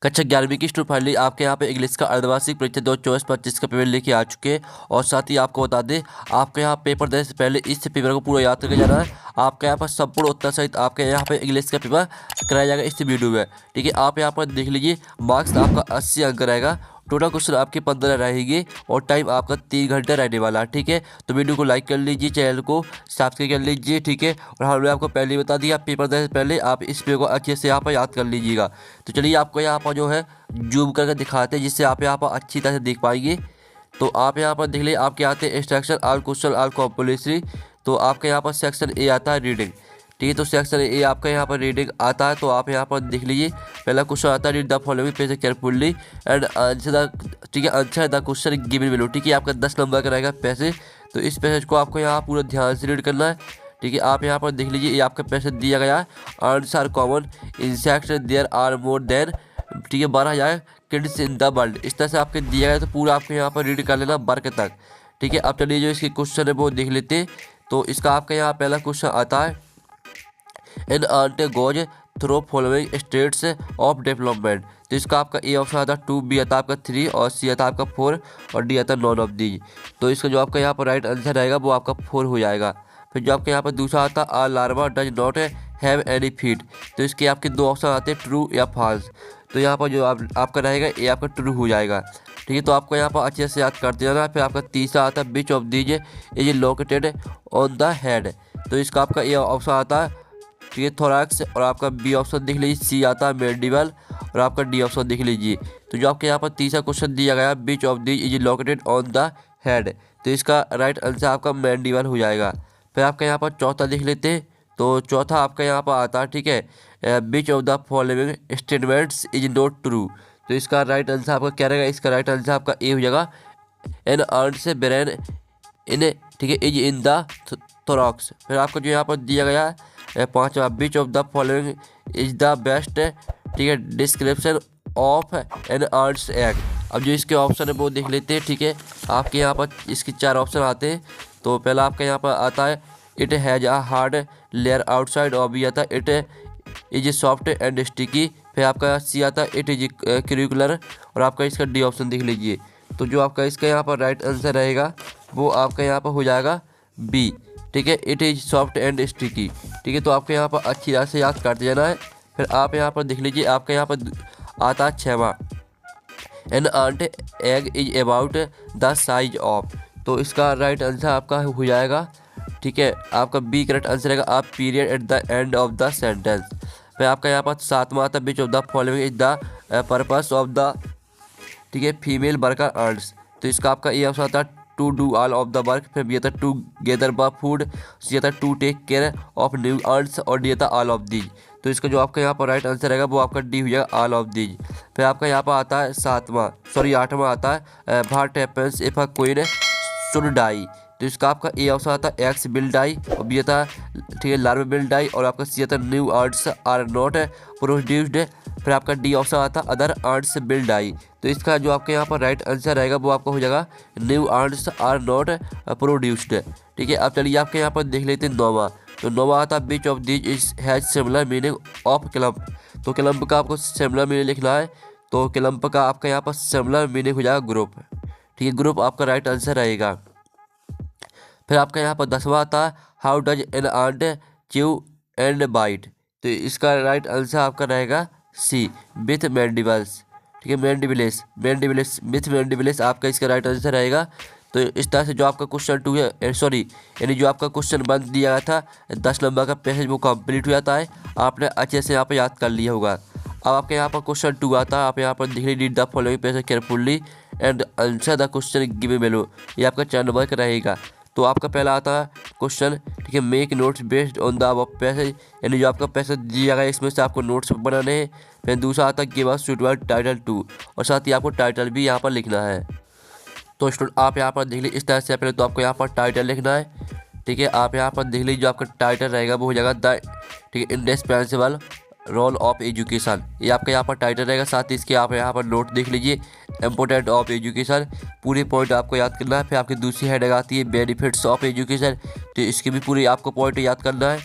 कक्षा 11वीं की स्टूडेंट फाइनली आपके यहाँ पे इंग्लिश का अर्धवार्षिक परीक्षा 2024-25 का पेपर लेके आ चुके हैं। और साथ ही आपको बता दें, आपके यहाँ पेपर देने से पहले इस पेपर को पूरा याद करके जाना है। आपके यहाँ पर संपूर्ण उत्तर सहित आपके यहाँ पे इंग्लिश का पेपर कराया जाएगा इस वीडियो में। ठीक है, आप यहाँ पर देख लीजिए, मार्क्स आपका 80 अंक रहेगा। टोटल क्वेश्चन आपके 15 रहेंगे और टाइम आपका 3 घंटे रहने वाला है। ठीक है, तो वीडियो को लाइक कर लीजिए, चैनल को सब्सक्राइब कर लीजिए। ठीक है, और हमने आपको पहले ही बता दिया, पेपर देने से पहले आप इस पेपर को अच्छे से यहाँ पर याद कर लीजिएगा। तो चलिए आपको यहाँ पर जो है जूम करके दिखाते हैं, जिससे आप यहाँ पर अच्छी तरह से देख पाएंगे। तो आप यहाँ पर देख लीजिए, आपके आते हैं instruction all question all compulsory. तो आपके यहाँ पर सेक्शन ए आता है रीडिंग। ठीक है, तो सेक्शन ए आपका यहाँ पर रीडिंग आता है। तो आप यहाँ पर देख लीजिए, पहला क्वेश्चन आता है, read the following page carefully and answer the, ठीक है, answer the question given below. ठीक है, आपका 10 नंबर का रहेगा पैसेज। तो इस पैसेज को आपको यहाँ पूरा ध्यान से रीड करना है। ठीक है, आप यहाँ पर देख लीजिए, ये आपका पैसेज दिया गया है, answer common insects there are more than, ठीक है, 12,000 किड्स इन द वर्ल्ड। इस तरह से आपके दिया गया है, तो पूरा आपको यहाँ पर रीड कर लेना वर्ग तक। ठीक है, अब चलिए जो इसके क्वेश्चन है वो देख लेते हैं। तो इसका आपका यहाँ पहला क्वेश्चन आता है, an ant goes through following states of development. तो इसका आपका ए ऑप्शन आता है 2, बी आता है आपका 3 और सी आता है आपका 4 और डी आता है नॉन ऑफ दी। तो इसका जो आपका यहाँ पर राइट आंसर रहेगा वो आपका 4 हो जाएगा। फिर जो आपके यहाँ पर दूसरा आता है, a larva does not have any feet. तो इसके आपके दो ऑप्शन आते हैं, ट्रू या फॉल्स। तो यहाँ पर जो आपका रहेगा ये आपका ट्रू हो जाएगा। ठीक है, तो आपको यहाँ पर अच्छे से याद करते जाना। फिर आपका तीसरा आता है, which of these is located on the head. तो इसका आपका ये ऑप्शन आता है, ठीक है, थोरैक्स। और आपका बी ऑप्शन देख लीजिए, सी आता है मैंडिबल और आपका डी ऑप्शन देख लीजिए। तो जो आपके यहाँ पर तीसरा क्वेश्चन दिया गया, which of these is located on the head. तो इसका राइट आंसर आपका मैंडिबल हो जाएगा। फिर आपका यहाँ पर चौथा देख लेते हैं। तो चौथा आपका यहाँ पर आता है, ठीक है, विच of the following statements is not true. तो इसका राइट आंसर आपका क्या रहेगा, इसका राइट आंसर आपका ए हो जाएगा, एन आंट्स ब्रेन इन, ठीक है, इज इन द थोरैक्स। फिर आपको जो यहाँ पर दिया गया है पाँचवा, which of the following is the best, ठीक है, description of an ant's egg. अब जो इसके ऑप्शन है वो देख लेते हैं। ठीक है, आपके यहाँ पर इसके 4 ऑप्शन आते हैं। तो पहला आपका यहाँ पर आता है, it has a hard layer outside. और बी आता है, it is soft and sticky. फिर आपका सी आता है, इट इज क्रिकुलर। और आपका इसका डी ऑप्शन देख लीजिए। तो जो आपका इसका यहाँ पर राइट आंसर रहेगा वो आपका यहाँ पर हो जाएगा बी। ठीक है, it is soft and sticky. ठीक है, तो आपके यहाँ पर अच्छी तरह से याद करते जाना है। फिर आप यहाँ पर देख लीजिए, आपके यहाँ पर आता है 6वां, an ant egg is about the size of. तो इसका राइट आंसर आपका हो जाएगा, ठीक है, आपका बी करेक्ट आंसर रहेगा, आप period at the end of the sentence. फिर आपका यहाँ पर 7वां आता है, विच of the following is the purpose of the, ठीक है, फीमेल वर्कर अर्न्स। तो इसका आपका ये ऑप्शन आता है, to do all of the work. फिर बी आता है, to gather the food. C आता है, to take care of new ones. और डी आता है, ऑल ऑफ दीज। तो इसका जो आपका यहाँ पर राइट आंसर रहेगा वो आपका डी हो जाएगा, ऑल ऑफ दीज। फिर आपका यहाँ पर आता है 8वां आता है, what happens if a queen should die. तो इसका आपका ए ऑप्शन आता है, एक्स विल डाई। और बी आता है, ठीक है, लार्वा विल डाई। और आपका सी आता है, new ones are not produced. फिर आपका डी ऑप्शन आता है, अदर अर्न्स विल डाई। तो इसका जो आपके यहाँ पर राइट आंसर रहेगा वो आपका हो जाएगा, new ones are not produced. ठीक है, अब चलिए आपके यहाँ पर देख लेते हैं 9वां। तो 9वां आता है, which of these is has similar meaning of clump. तो क्लम्प का आपको सिमिलर मीनिंग लिखना है। तो क्लम्प का आपका यहाँ पर सिमिलर मीनिंग हो जाएगा ग्रुप। ठीक है, ग्रुप आपका राइट आंसर रहेगा। फिर आपका यहाँ पर 10वां आता है, how does an ant chew and bite. तो इसका राइट आंसर आपका रहेगा सी, विथ मैंडिबल्स। ठीक है, मैंडिबल्स विथ मैंडिबल्स आपका इसका राइट आंसर रहेगा। तो इस तरह से जो आपका क्वेश्चन 2 है, सॉरी, यानी जो आपका क्वेश्चन 1 दिया गया था 10 नंबर का पैसेज, वो कंप्लीट हो जाता है। आपने अच्छे से यहाँ पर याद कर लिया होगा। अब आपके यहाँ पर क्वेश्चन 2 आता है, आप यहाँ पर देख लीजिए, read the following passage carefully and answer the question given below. ये आपका 4 नंबर का रहेगा। तो आपका पहला आता है क्वेश्चन, ठीक है, make notes based on the above passage. यानी जो आपका पैसेज दिया गया है इसमें से आपको नोट्स बनाने हैं। फिर दूसरा आता है, गिव अस सुटेबल टाइटल 2। और साथ ही आपको टाइटल भी यहाँ पर लिखना है। तो स्टूडेंट आप यहाँ पर देख लीजिए, इस तरह से पहले तो आपको यहाँ पर टाइटल लिखना है। ठीक है, आप यहाँ पर देख लीजिए, जो आपका टाइटल रहेगा वो हो जाएगा द, ठीक है, इंडिस्पेंसिबल रोल ऑफ एजुकेशन। ये आपका यहाँ पर टाइटल रहेगा। साथ ही इसके आप यहाँ पर नोट देख लीजिए, इम्पोर्टेंट ऑफ एजुकेशन, पूरे पॉइंट आपको याद करना है। फिर आपकी दूसरी हेडिंग आती है, बेनिफिट्स ऑफ एजुकेशन। तो इसके भी पूरे आपको पॉइंट याद करना है।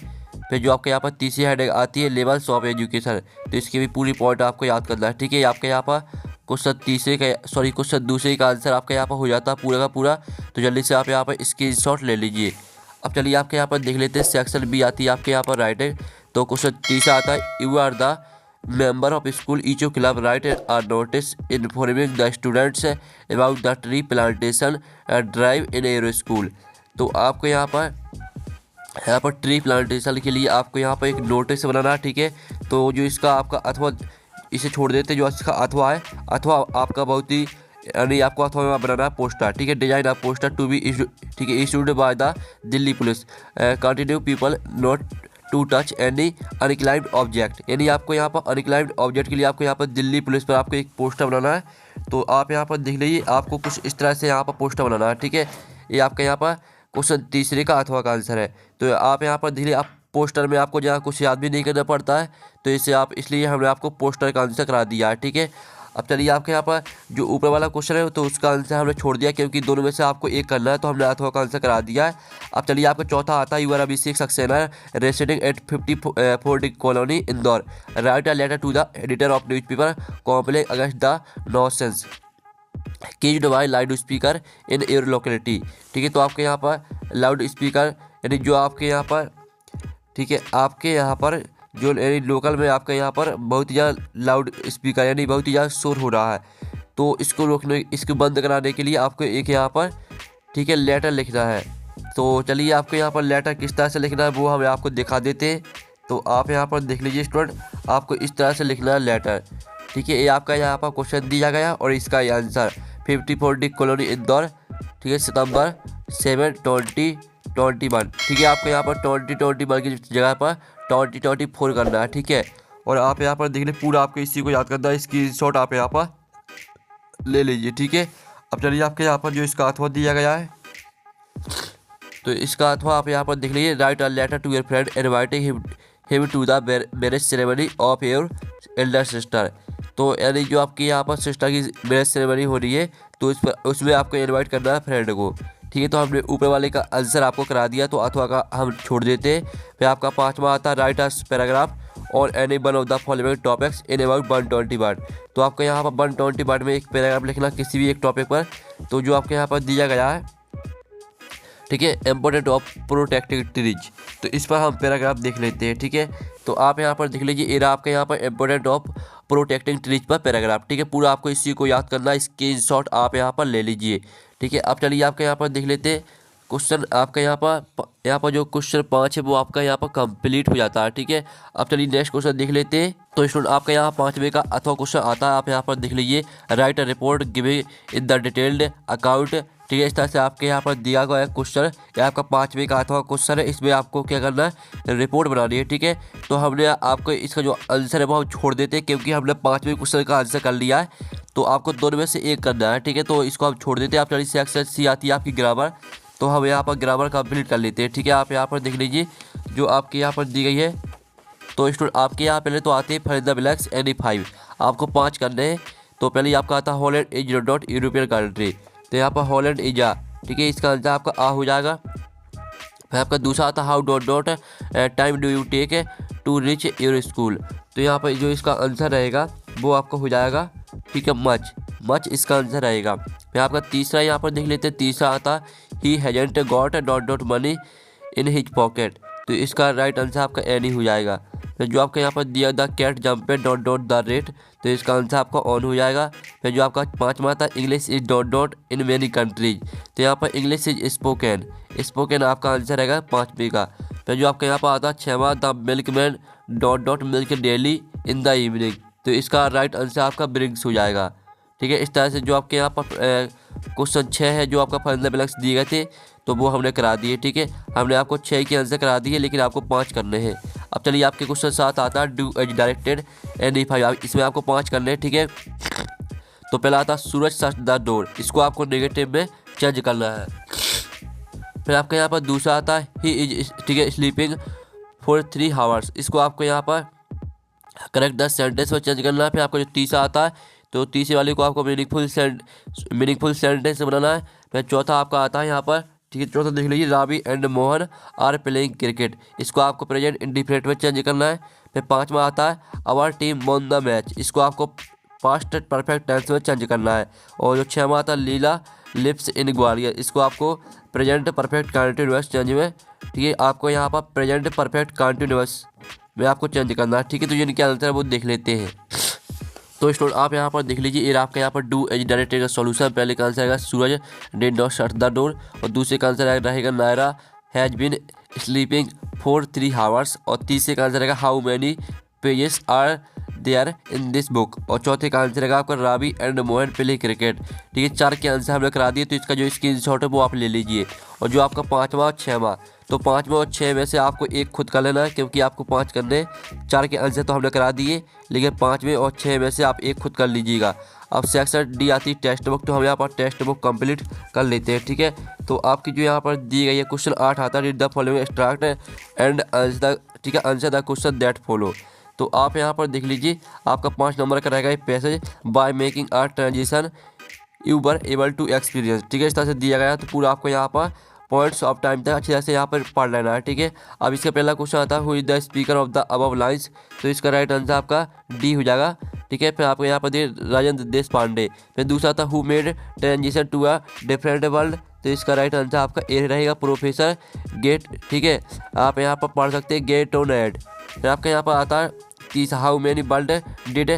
फिर जो आपके यहाँ पर तीसरी हेडिंग आती है लेवल्स ऑफ एजुकेशन, तो इसकी भी पूरी पॉइंट आपको याद करना है। ठीक है, आपके यहाँ पर क्वेश्चन दूसरे का आंसर आपके यहाँ पर हो जाता है पूरा का पूरा। तो जल्दी से आप यहाँ पर स्क्रीनशॉट ले लीजिए। अब चलिए आपके यहाँ पर देख लेते हैं सेक्शन बी आती है आपके यहाँ पर राइटिंग। तो क्वेश्चन तीसरा आता है, you are the member of school each club write a notice informing the students about the tree plantation drive in your school। तो आपको यहाँ पर ट्री प्लांटेशन के लिए आपको यहाँ पर एक नोटिस बनाना है। ठीक है, तो जो इसका आपका अथवा इसे छोड़ देते, जो इसका अथवा है, अथवा आपका बहुत ही यानी आपको अथवा बनाना है पोस्टर। ठीक है, design of poster to be issue, ठीक है, issued by the Delhi police, continue people not to touch any unclaimed object. यानी आपको यहाँ पर अनक्लाइम्ड ऑब्जेक्ट के लिए आपको यहाँ पर दिल्ली पुलिस पर आपको एक पोस्टर बनाना है। तो आप यहाँ पर देख लीजिए, आपको कुछ इस तरह से यहाँ पर पोस्टर बनाना है। ठीक है, ये आपका यहाँ पर क्वेश्चन तीसरे का अथवा का आंसर है। तो आप यहाँ पर देख लीजिए, आप पोस्टर में आपको जहाँ कुछ याद भी नहीं करना पड़ता है, तो इसे आप इसलिए हमने आपको पोस्टर का आंसर करा दिया है। ठीक है, अब चलिए आपके यहाँ पर जो ऊपर वाला क्वेश्चन है तो उसका आंसर हमने छोड़ दिया, क्योंकि दोनों में से आपको एक करना है, तो हमने अथवा का आंसर करा दिया है। अब चलिए आपका चौथा आता है, you are Abhishek Saxena residing at 54 colony Indore, write a letter to the editor of newspaper complain against the nonsense caused by loud speaker in your locality. ठीक है, तो आपके यहाँ पर लाउड स्पीकर यानी जो आपके यहाँ पर, ठीक है, आपके यहाँ पर जो यानी लोकल में आपके यहाँ पर बहुत ही ज़्यादा लाउड स्पीकर यानी बहुत ही ज़्यादा शोर हो रहा है, तो इसको रोकने, इसको बंद कराने के लिए आपको एक यहाँ पर, ठीक है, लेटर लिखना है। तो चलिए आपको यहाँ पर लेटर किस तरह से लिखना है वो हम आपको दिखा देते हैं। तो आप यहाँ पर देख लीजिए स्टूडेंट, आपको इस तरह से लिखना है लेटर। ठीक है, ये आपका यहाँ पर क्वेश्चन दिया गया और इसका ये आंसर 54 कॉलोनी इंदौर, ठीक है, सितंबर 7, 2021। ठीक है, आपको यहाँ पर 2021 की जगह पर 2024 करना है। ठीक है, और आप यहाँ पर देख लीजिए पूरा आपको इसी को याद करना है, इसकी शॉट आप यहाँ पर ले लीजिए। ठीक है, अब चलिए आपके यहाँ पर जो इसका अथवा दिया गया है, तो इसका अथवा आप यहाँ पर देख लीजिए, write a letter to your friend inviting him to the marriage ceremony of your elder sister. तो यानी जो आपकी यहाँ पर सिस्टर की मैरिज सेरेमनी हो रही है, तो उसमें आपको इनवाइट करना है फ्रेंड को। ठीक है, तो हमने ऊपर वाले का आंसर आपको करा दिया, तो अथवा का हम छोड़ देते हैं। फिर आपका पांचवा आता है, राइट अ पैराग्राफ और any one of the following topics in about 120 word. तो आपको यहाँ पर 120 वर्ड में एक पैराग्राफ लिखना किसी भी एक टॉपिक पर। तो जो आपके यहाँ पर दिया गया है, ठीक है, इम्पोर्टेंट ऑफ प्रोटेक्टिव ट्रीज, तो इस पर हम पैराग्राफ देख लेते हैं। ठीक है, तो आप यहाँ पर देख लीजिए, ये आपके यहाँ पर इम्पोर्टेंट ऑफ प्रोटेक्टिंग ट्रीज पर पैराग्राफ। ठीक है, पूरा आपको इसी को याद करना है, स्क्रीनशॉट आप यहाँ पर ले लीजिए। ठीक है, अब चलिए आपके यहाँ पर देख लेते हैं क्वेश्चन, आपका यहाँ पर जो क्वेश्चन 5 है वो आपका यहाँ पर कंप्लीट हो जाता है। ठीक है, अब चलिए नेक्स्ट क्वेश्चन देख लेते हैं। तो स्टूडेंट आपका यहाँ 5वें का अथवा क्वेश्चन आता है, आप यहाँ पर देख लीजिए, write a report giving in the detailed account. ठीक है, इस तरह से आपके यहाँ पर दिया गया है क्वेश्चन, यह आपका 5वें का अथवा क्वेश्चन है, इसमें आपको क्या करना है, रिपोर्ट बनानी है। ठीक है, तो हमने आपको इसका जो आंसर है वो हम छोड़ देते हैं, क्योंकि हमने 5वें क्वेश्चन का आंसर कर लिया है, तो आपको दोनों में से एक करना है। ठीक है, तो इसको हम छोड़ देते हैं। आप चलिए सेक्शन सी आती है आपकी ग्रामर, तो हम यहाँ पर ग्रामर कंप्लीट कर लेते हैं। ठीक है, आप यहाँ पर देख लीजिए जो आपके यहाँ पर दी गई है। तो स्टूडेंट आपके यहाँ पहले तो आते हैं fill in the blanks any 5, आपको 5 करने हैं। तो पहले आपका आता है Holland is not European country, तो यहाँ पर हॉलैंड इज आ, ठीक है, इसका आंसर आपका आ हो जाएगा। फिर आपका दूसरा आता है how dot time do you take to reach your school, तो यहाँ पर जो इसका आंसर रहेगा वो आपका हो जाएगा, ठीक है, मच इसका आंसर रहेगा। फिर आपका तीसरा यहाँ पर देख लेते हैं, तीसरा आता he hasn't got dot money in his pocket, तो इसका राइट आंसर आपका एनी हो जाएगा। फिर जो आपका यहाँ पर दिया the cat jump dot the rat, तो इसका आंसर आपका ऑन हो जाएगा। फिर जो आपका 5वां था English is dot in many countries, तो यहाँ पर इंग्लिश इज स्पोकन आपका आंसर रहेगा 5वें का। फिर जो आपका यहाँ पर आता है 6वां the milkman dot milk daily in the evening, तो इसका राइट आंसर आपका ब्रिंग्स हो जाएगा। ठीक है, इस तरह से जो आपके यहाँ पर क्वेश्चन 6 है जो आपका फाइनल ब्लैंक्स दिए गए थे, तो वो हमने करा दिए। ठीक है, हमने आपको 6 के आंसर करा दिए, लेकिन आपको 5 करने हैं। अब चलिए आपके क्वेश्चन 7 आता है डू एज डायरेक्टेड एनी 5, इसमें आपको 5 करने हैं। ठीक है, तो पहला आता है सूरज शट द डोर, इसको आपको नेगेटिव में चेंज करना है। फिर आपके यहाँ पर दूसरा आता है ही इज, ठीक है, स्लीपिंग फॉर 3 आवर्स, इसको आपको यहाँ पर करेक्ट द सेंटेंस में चेंज करना है। फिर आपको जो तीसरा आता है, तो तीसरे वाले को आपको मीनिंगफुल सेंटेंस बनाना है। फिर चौथा आपका आता है यहाँ पर ठीक है। चौथा देख लीजिए, Ravi and Mohan are playing cricket, इसको आपको प्रेजेंट इंडिफिनिट में चेंज करना है। फिर पाँचवा आता है our team won the match, इसको आपको पास्ट परफेक्ट टेंस में चेंज करना है। और जो छठवां आता है लीला लिप्स इन ग्वालियर, इसको आपको प्रेजेंट परफेक्ट कंटिन्यूअस चेंज में, ठीक है, आपको यहाँ पर प्रेजेंट परफेक्ट कंटिन्यूअस में आपको चेंज करना है। ठीक है, तो जिनके आंसर है वो देख लेते हैं। तो स्टूडेंट आप यहाँ पर देख लीजिए, ये आपका यहाँ पर डू एज डायरेक्टर का सॉल्यूशन। पहले का आंसर रहेगा Suraj did not shut the door, और दूसरे का आंसर रहेगा Naira has been sleeping for 3 hours, और तीसरे का आंसर रहेगा how many pages are there in this book, और चौथे का आंसर रहेगा आपका Ravi and Mohan play cricket. ठीक है, 4 के आंसर हमने करा दिए, तो इसका जो स्क्रीनशॉट है वो आप ले लीजिए। और जो आपका पाँचवा और छठवां, तो पाँचवा और 6 में से आपको एक खुद कर लेना है, क्योंकि आपको 5 करने, 4 के आंसर तो हमने करा दिए, लेकिन 5वें और 6 में से आप एक खुद कर लीजिएगा। अब सेक्शन डी आती है टेक्स्ट बुक, तो हम यहाँ पर टेक्स्ट बुक कंप्लीट कर लेते हैं। ठीक है, तो आपकी जो यहाँ पर दी गई है क्वेश्चन 8 आता है, read the following extract and answer the, ठीक है, answer the question that follow. तो आप यहाँ पर देख लीजिए, आपका 5 नंबर का रहेगा ये passage, by making a transition you were able to experience. ठीक है, इस तरह से दिया गया है, तो पूरा आपको यहाँ पर पॉइंट्स ऑफ टाइम तक अच्छी तरह से यहाँ पर पढ़ लेना है। ठीक है, अब इसका पहला क्वेश्चन आता है who is the speaker of the above lines, तो इसका राइट आंसर आपका डी हो जाएगा। ठीक है, फिर आपको यहाँ पर दिए राजेंद्र देश पांडे। फिर दूसरा था who made transition to a different world, तो इसका राइट आंसर आपका ए रहेगा प्रोफेसर गेट। ठीक है, आप यहाँ पर पढ़ सकते हैं गेट ऑन एड। फिर आपका यहाँ पर आता है तीसरा हाउ मेनी वर्ल्ड डिड,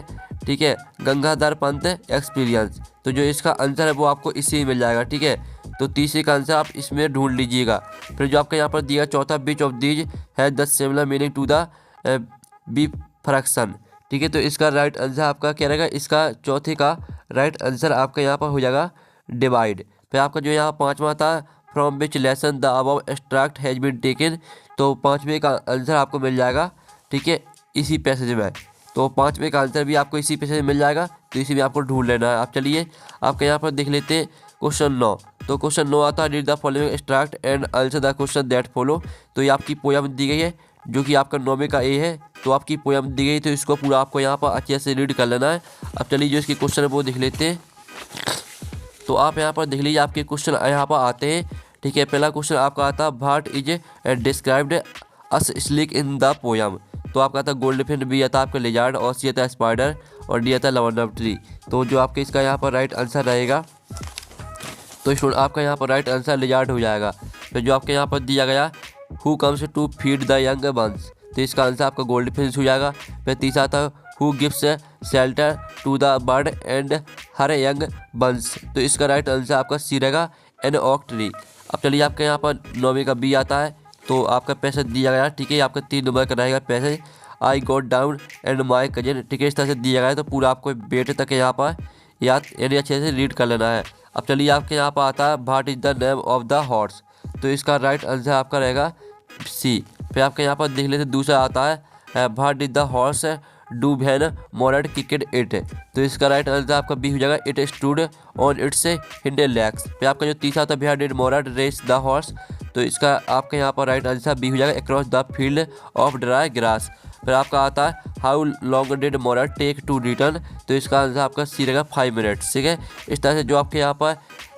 ठीक है, गंगाधर पंत एक्सपीरियंस, तो जो इसका आंसर है वो आपको इसी में मिल जाएगा। ठीक है, तो तीसरे का आंसर आप इसमें ढूंढ लीजिएगा। फिर जो आपका यहाँ पर दिया चौथा बीच ऑफ दीज है the similar meaning to the B fraction. ठीक है, तो इसका राइट आंसर आपका क्या रहेगा, इसका चौथे का राइट आंसर आपका यहाँ पर हो जाएगा डिवाइड। फिर आपका जो यहाँ पाँचवा था from which lesson the above extract has been taken, तो पाँचवें का आंसर आपको मिल जाएगा। ठीक है, इसी पैसेज में, तो 5वें का आंसर भी आपको इसी पैसेज में मिल जाएगा, तो इसी में आपको ढूंढ लेना है। आप चलिए आपके यहाँ पर देख लेते हैं क्वेश्चन 9। तो क्वेश्चन 9 आता है read the following extract and answer the question that follow, तो ये आपकी पोयम दी गई है, जो कि आपका 9वें का ए है, तो आपकी पोयम दी गई, तो इसको पूरा आपको यहाँ पर अच्छे से रीड कर लेना है। अब चलिए जो इसके क्वेश्चन है वो देख लेते हैं। तो आप यहाँ पर देख लीजिए, आपके क्वेश्चन यहाँ पर आते हैं। ठीक है, पहला क्वेश्चन आपका आता है what is described us sleek in the poem, तो आपका था गोल्ड फिन, बी आता आपका लिजार्ड, और सी आता स्पाइडर, और डी आता लवंडर ट्री। तो जो आपके इसका यहाँ पर राइट आंसर रहेगा, तो स्टूडेंट आपका यहाँ पर राइट आंसर लिजार्ड हो जाएगा। तो जो आपके यहाँ पर दिया गया who comes to feed the young buns, तो इसका आंसर आपका गोल्ड फिन्स हो जाएगा। फिर तीसरा था who gives shelter to the bird and her young buns, तो इसका राइट आंसर आपका सी रहेगा एन ऑक ट्री। अब चलिए आपके यहाँ पर 9वें का बी आता है, तो आपका पैसेज दिया गया। ठीक है, आपका 3 नंबर का रहेगा passage I got down and my cousin. ठीक है, इस तरह से दिया गया है, तो पूरा आपको बेटे तक यहाँ पर याद यानी अच्छे से रीड कर लेना है। अब चलिए आपके यहाँ पर आता है what is the name of the horse, तो इसका राइट आंसर आपका रहेगा सी। फिर आपके यहाँ पर देख लेते दूसरा आता है what is the horse do when Morad kicked it, तो इसका राइट आंसर आपका बी हो जाएगा it stood on its hind legs. फिर आपका जो तीसरा आता है what did Morad race the horse, तो इसका आपका यहाँ पर राइट आंसर बी हो जाएगा across the field of dry grass. फिर आपका आता है how long did Morad take to return, तो इसका आंसर आपका सी रहेगा 5 मिनट्स। ठीक है, इस तरह से जो आपके यहाँ पर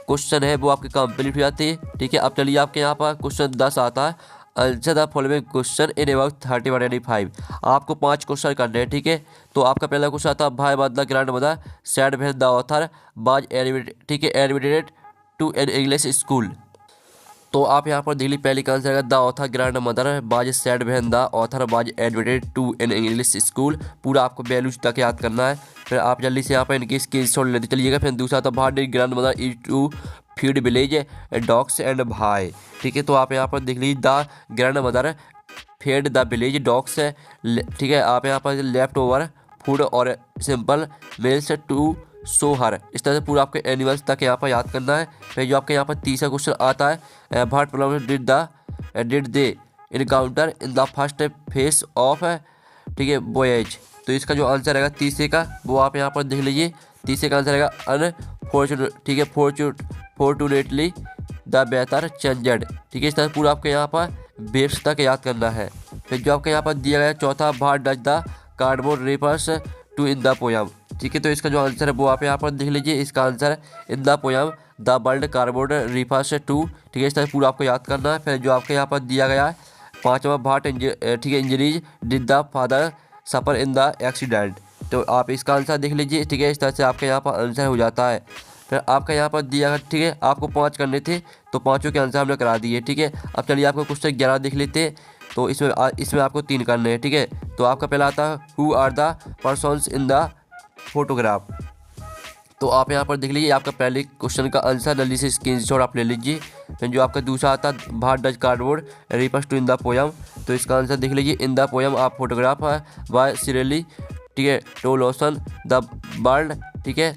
क्वेश्चन है वो आपके कंप्लीट हो जाती है। ठीक है, अब चलिए आपके यहाँ पर क्वेश्चन 10 आता है answer the following question in about 31 and 5। आपको 5 क्वेश्चन करने हैं। ठीक है, तो आपका पहला क्वेश्चन आता है भाई बाद the grand mother said when the author was admitted, ठीक है, admitted to an English school, तो आप यहाँ पर दिल्ली पहली का आंसर है the author grand mother was said when the author was admitted to an English school, पूरा आपको वैल्यूज तक याद करना है। फिर आप जल्दी से यहाँ पर इनकी स्क्रीनशॉट लेते चलिएगा। फिर दूसरा था what grandmother is to feed village dogs and why. ठीक है, तो आप यहाँ पर देख लीजिए the grand mother fed the village dogs, ठीक है, आप यहाँ पर लेफ्ट ओवर फूड और simple meals to so her, इस तरह से पूरा आपके एनिमल्स तक यहाँ पर याद करना है। फिर जो आपके यहाँ पर तीसरा क्वेश्चन आता है what problem did they encounter in the first phase of, ठीक है, वॉयेज, तो इसका जो आंसर रहेगा तीसरे का वो आप यहाँ पर देख लीजिए। तीसरे का आंसर रहेगा अनफॉर्चुनेट, ठीक है, फॉर्चुनेटली द बेहतर चेंजड। ठीक है, इस तरह पूरा आपके यहाँ पर बेब्स तक याद करना है। फिर जो आपके यहाँ पर दिया गया चौथा what does the cardboard refers to in the poem, ठीक है। तो इसका जो आंसर है वो आप यहाँ पर देख लीजिए। इसका answer in the poem the world cardboard refers to. ठीक है, इस तरह पूरा आपको याद करना है। फिर जो आपके यहाँ पर दिया गया है 5वां भाट ठीक है, injuries did the father suffer in the accident. तो आप इसका आंसर देख लीजिए। ठीक है, इस तरह से आपके यहाँ पर आंसर हो जाता है। फिर आपका यहाँ पर दिया, ठीक है, आपको 5 करने थे तो 5 के आंसर हमने करा दिए। ठीक है, अब चलिए आपको क्वेश्चन 11 देख लेते हैं। तो इसमें आपको 3 करने हैं। ठीक है, तो आपका पहला आता है who are the persons in the photograph. तो आप यहाँ पर देख लीजिए, आपका पहले क्वेश्चन का आंसर जल्दी से स्क्रीनशॉट आप ले लीजिए। फिर जो आपका दूसरा आता है what does cardboard refers to in the poem. तो इसका आंसर देख लीजिए, इन द पोयम आप फोटोग्राफ है बाय सिरेली। ठीक है, टोलोसन द बर्ड। ठीक है,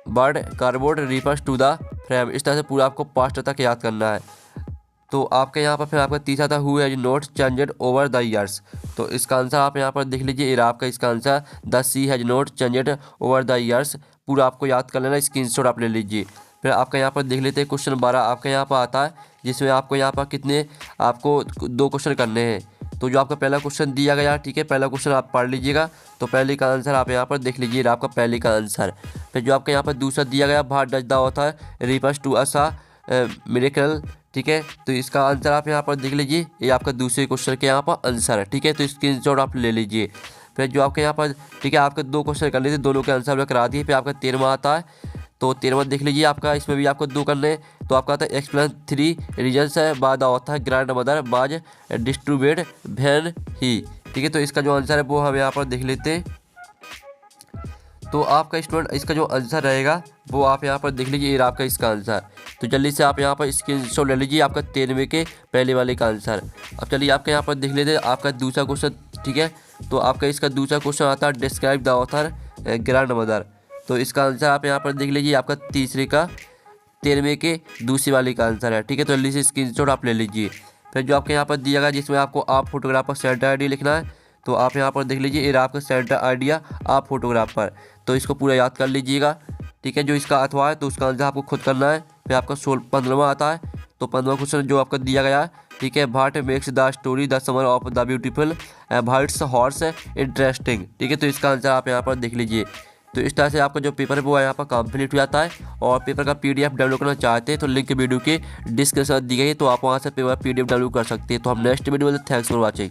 bird cardboard refers to the frame. इस तरह से पूरा आपको 5 तक याद करना है। तो आपके यहाँ पर फिर आपका तीसरा था who has not changed over the years. तो इसका आंसर आप यहाँ पर देख लीजिए, इराक का इसका answer the sea has not changed over the years. पूरा आपको याद कर लेना, स्क्रीनशॉट आप ले लीजिए। फिर आपका यहाँ पर देख लेते हैं क्वेश्चन 12 आपके यहाँ पर आता है, जिसमें आपको यहाँ पर कितने आपको 2 क्वेश्चन करने हैं। तो जो आपका पहला क्वेश्चन दिया गया, ठीक है, पहला क्वेश्चन आप पढ़ लीजिएगा। तो पहले का आंसर आप यहाँ पर देख लीजिए, आपका पहले का आंसर। फिर जो आपका यहाँ पर दूसरा दिया गया what does the author refers to as miracle. ठीक है, तो इसका आंसर आप यहाँ पर देख लीजिए, ये आपका दूसरे क्वेश्चन के यहाँ पर आंसर है। ठीक है, तो स्क्रीनशॉट आप ले लीजिए। फिर जो आपके यहाँ पर, ठीक है, आपके 2 क्वेश्चन कर लेते, दोनों के आंसर हमने करा दिए। फिर आपका 13वां आता है, तो 13वां देख लीजिए आपका, इसमें भी आपको 2 करने हैं। तो आपका आता है एक्सप्लेन 3 रीजन्स है बाद ऑथर ग्रैंड मदर बाज डिस्ट्रीब्यूट वैन ही। ठीक है, तो इसका जो आंसर है वो हम यहाँ पर देख लेते हैं। तो आपका स्टूडेंट इसका जो आंसर रहेगा वो आप यहाँ पर देख लीजिए, ये आपका इसका आंसर। तो जल्दी से आप यहाँ पर स्क्रीनशॉट ले लीजिए, आपका 13वें के पहले वाले का आंसर। अब चलिए आपके यहाँ पर देख लेते हैं आपका दूसरा क्वेश्चन। ठीक है, तो आपका इसका दूसरा क्वेश्चन आता है describe the author grand mother. तो इसका आंसर आप यहाँ पर देख लीजिए, आपका तीसरे का 13वें के दूसरी वाले का आंसर है। ठीक है, तो जल्दी से स्क्रीनशॉट आप ले लीजिए। फिर जो आपके यहाँ पर दिया गया, जिसमें आपको आप फोटोग्राफर सेंटर ID लिखना है। तो आप यहाँ पर देख लीजिए, ये आपका सेंटर आइडिया आप फोटोग्राफर। तो इसको पूरा याद कर लीजिएगा। ठीक है, जो इसका अथवा है तो उसका आंसर आपको खुद करना है। फिर आपका 15वां आता है, तो 15वां क्वेश्चन जो आपका दिया गया है, ठीक है, what makes the story the summer of the beautiful whites horse interesting. ठीक है, तो इसका आंसर आप यहाँ पर देख लीजिए। तो इस तरह से आपका जो पेपर है वो यहाँ पर कंप्लीट हो जाता है। और पेपर का PDF डाउनलोड करना चाहते हैं तो लिंक वीडियो के डिस्क्रिप्शन दी गई है, तो आप वहाँ से पेपर PDF डाउनलोड कर सकते हैं। तो हम नेक्स्ट वीडियो में, थैंक्स फॉर वॉचिंग।